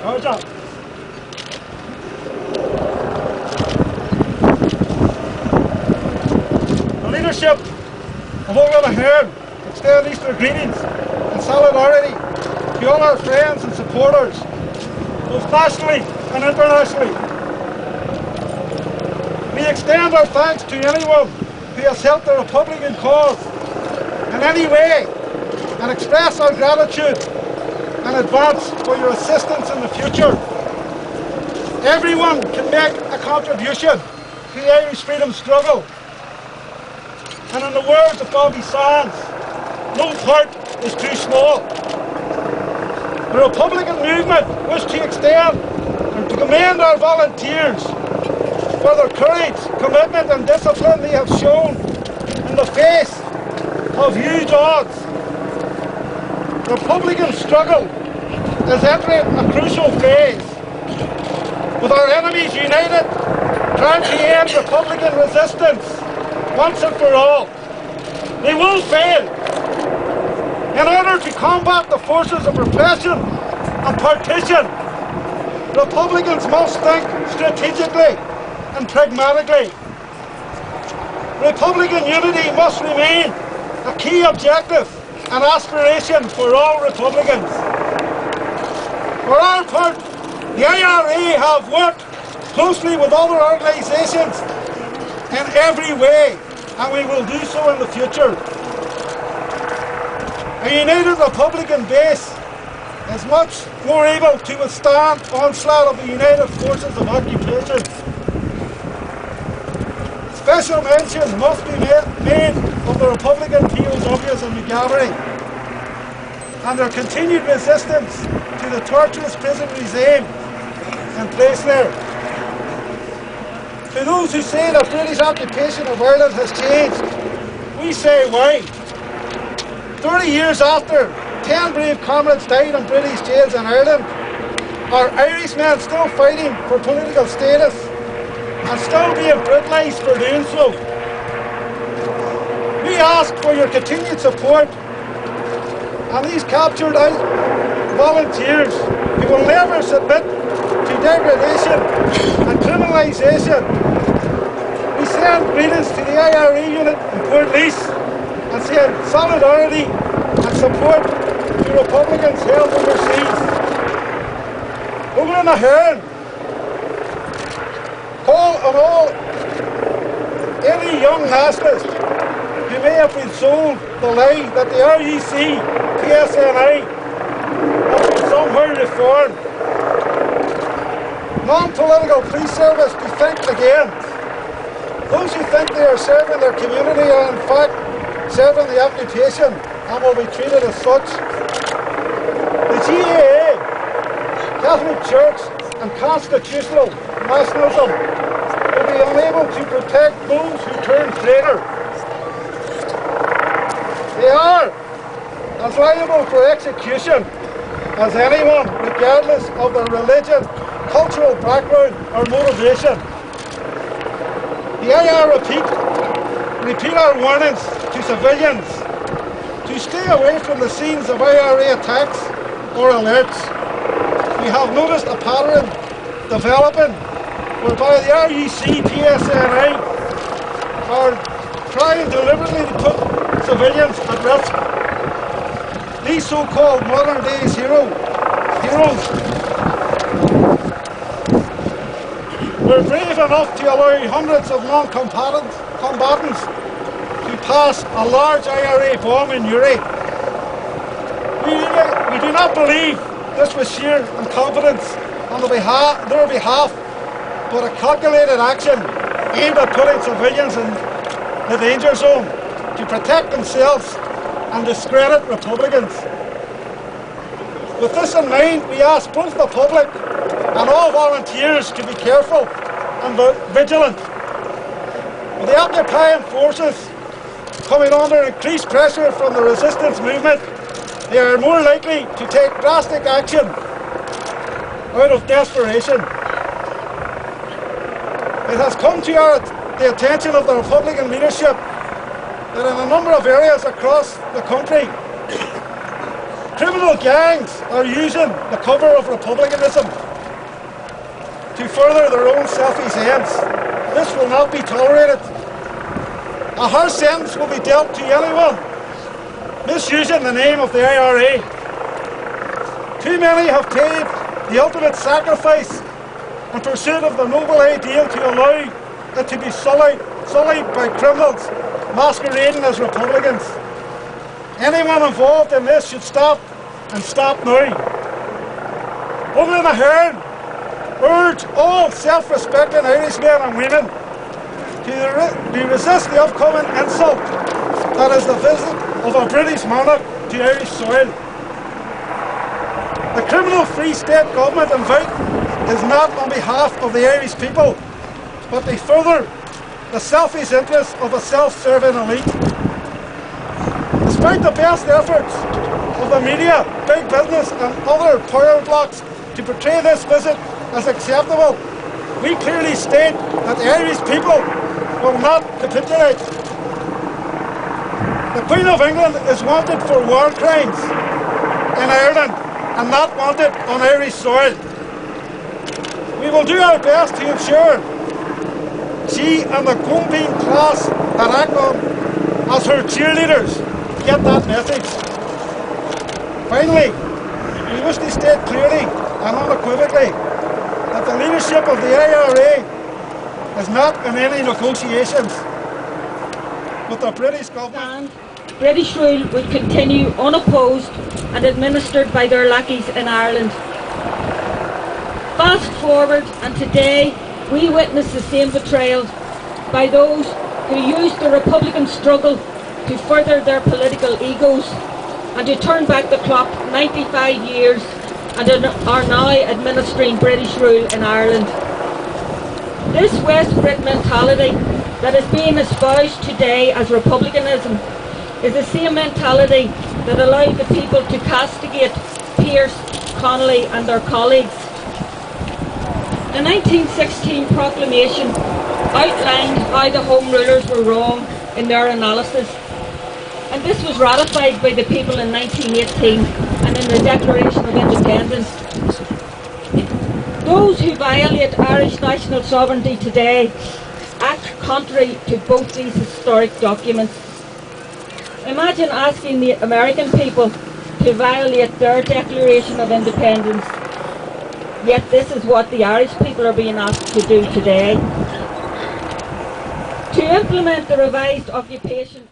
Roger. The leadership of All Around the Herd extend Easter greetings and solidarity to all our friends and supporters, both nationally and internationally. We extend our thanks to anyone who has helped the Republican cause in any way and express our gratitude in advance for your assistance in the future. Everyone can make a contribution to the Irish freedom struggle. And in the words of Bobby Sands, no part is too small. The Republican movement wishes to extend and to commend our volunteers for their courage, commitment and discipline they have shown in the face of huge odds. The Republican struggle is entering a crucial phase, with our enemies united, trying to end Republican resistance once and for all. They will fail. In order to combat the forces of repression and partition, Republicans must think strategically and pragmatically. Republican unity must remain a key objective and aspiration for all Republicans. For our part, the IRA have worked closely with other organisations in every way, and we will do so in the future. A united Republican base is much more able to withstand onslaught of the united forces of occupation. Special mention must be made of the Republican POWs in McGallery and their continued resistance to the torturous prison regime in place there. To those who say that British occupation of Ireland has changed, we say why. 30 years after 10 brave comrades died in British jails in Ireland, are Irishmen still fighting for political status and still being brutalised for doing so? We ask for your continued support, and these captured volunteers who will never submit to degradation and criminalisation. We send greetings to the IRA unit in Portlaoise and send solidarity and support to Republicans held overseas. Over in the Herne, call on all any young nationalist who may have been sold the lie that the RUC, PSNI have been somehow reformed. Non-political police service to think again. Those who think they are serving their community are in fact serving the occupation and will be treated as such. The GAA, Catholic Church and constitutional nationalism will be unable to protect those who turn traitor. They are as liable for execution as anyone, regardless of their religion, cultural background or motivation. The IR repeat our warnings to civilians to stay away from the scenes of IRA attacks or alerts. We have noticed a pattern developing whereby the RUC PSNI are trying deliberately to put civilians at risk. These so-called modern day heroes were brave enough to allow hundreds of non-combatants to pass a large IRA bomb in Uri. We do not believe this was sheer incompetence on their behalf, but a calculated action aimed at putting civilians in the danger zone to protect themselves and discredit Republicans. With this in mind, we ask both the public and all volunteers to be careful and vigilant. With the occupying forces coming under increased pressure from the resistance movement, they are more likely to take drastic action out of desperation. It has come to the attention of the Republican leadership that in a number of areas across the country, Criminal gangs are using the cover of republicanism to further their own selfish ends. This will not be tolerated. A harsh sentence will be dealt to anyone misusing the name of the IRA. Too many have paid the ultimate sacrifice in pursuit of the noble ideal to allow it to be sullied by criminals masquerading as Republicans. Anyone involved in this should stop, and stop now. Over the Hearn urge all self-respecting Irishmen and women to resist the upcoming insult that is the visit of a British monarch to Irish soil. The criminal Free State government invite is not on behalf of the Irish people, but they further the selfish interests of a self-serving elite. Despite the best efforts of the media, big business and other power blocks to portray this visit as acceptable, we clearly state that the Irish people will not capitulate. The Queen of England is wanted for war crimes in Ireland and not wanted on Irish soil. We will do our best to ensure she and the Gumpian class that act on as her cheerleaders get that message. Finally, we wish to state clearly and unequivocally that the leadership of the IRA is not in any negotiations with the British government. British rule will continue unopposed and administered by their lackeys in Ireland. Fast forward, and today we witness the same betrayal by those who used the Republican struggle to further their political egos and to turn back the clock 95 years and are now administering British rule in Ireland. This West Brit mentality that is being espoused today as republicanism is the same mentality that allowed the people to castigate Pearse, Connolly and their colleagues. The 1916 proclamation outlined how the Home Rulers were wrong in their analysis, and this was ratified by the people in 1918 and in the Declaration of Independence. Those who violate Irish national sovereignty today act contrary to both these historic documents. Imagine asking the American people to violate their Declaration of Independence, yet this is what the Irish people are being asked to do today. To implement the revised occupation